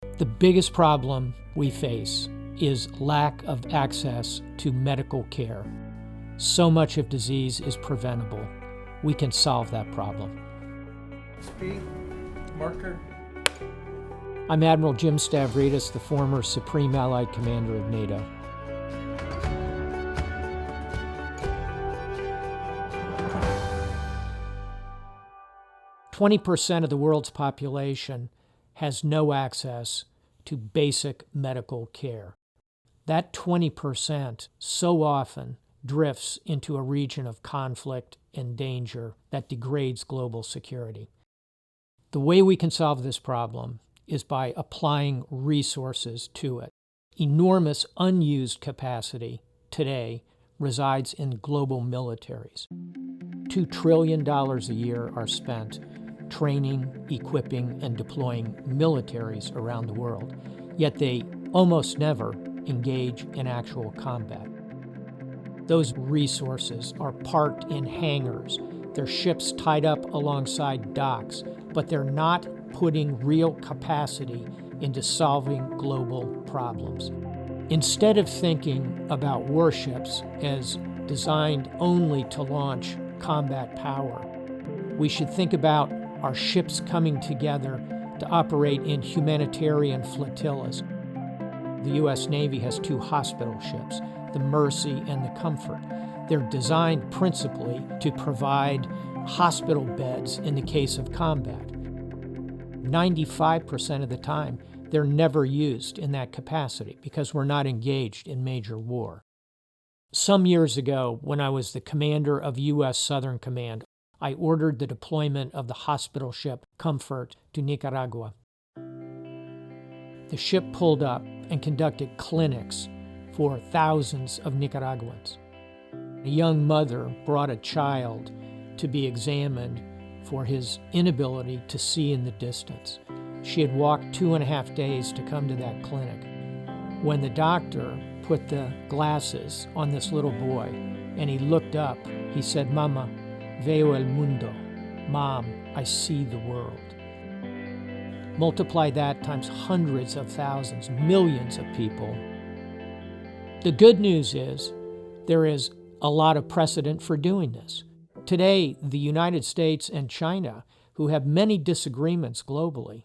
The biggest problem we face is lack of access to medical care. So much of disease is preventable. We can solve that problem. Speed, marker. I'm Admiral James Stavridis, the former Supreme Allied Commander of NATO. "20% of the world's population has no access to basic medical care. That 20% so often drifts into a region of conflict and danger that degrades global security. The way we can solve this problem is by applying resources to it. Enormous unused capacity today resides in global militaries. $2 trillion a year are spent training, equipping, and deploying militaries around the world, yet they almost never engage in actual combat. Those resources are parked in hangars, their ships tied up alongside docks, but they're not putting real capacity into solving global problems. Instead of thinking about warships as designed only to launch combat power, we should think about our ships coming together to operate in humanitarian flotillas. The U.S. Navy has 2 hospital ships, the Mercy and the Comfort. They're designed principally to provide hospital beds in the case of combat. 95% of the time, they're never used in that capacity because we're not engaged in major war. Some years ago, when I was the commander of U.S. Southern Command, I ordered the deployment of the hospital ship Comfort to Nicaragua. The ship pulled up and conducted clinics for thousands of Nicaraguans. A young mother brought a child to be examined for his inability to see in the distance. She had walked 2.5 days to come to that clinic. When the doctor put the glasses on this little boy and he looked up, he said, "Mama, veo el mundo." Mom, I see the world. Multiply that times hundreds of thousands, millions of people. The good news is there is a lot of precedent for doing this. Today, the United States and China, who have many disagreements globally,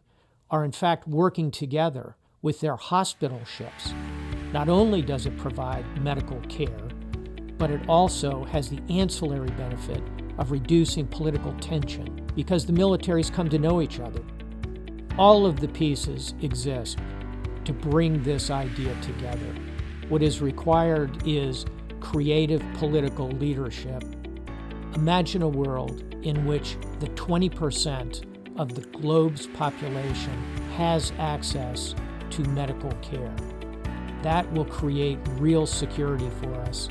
are in fact working together with their hospital ships. Not only does it provide medical care, but it also has the ancillary benefit of reducing political tension because the militaries come to know each other. All of the pieces exist to bring this idea together. What is required is creative political leadership. Imagine a world in which the 20% of the globe's population has access to medical care. That will create real security for us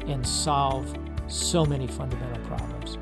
and solve so many fundamental problems.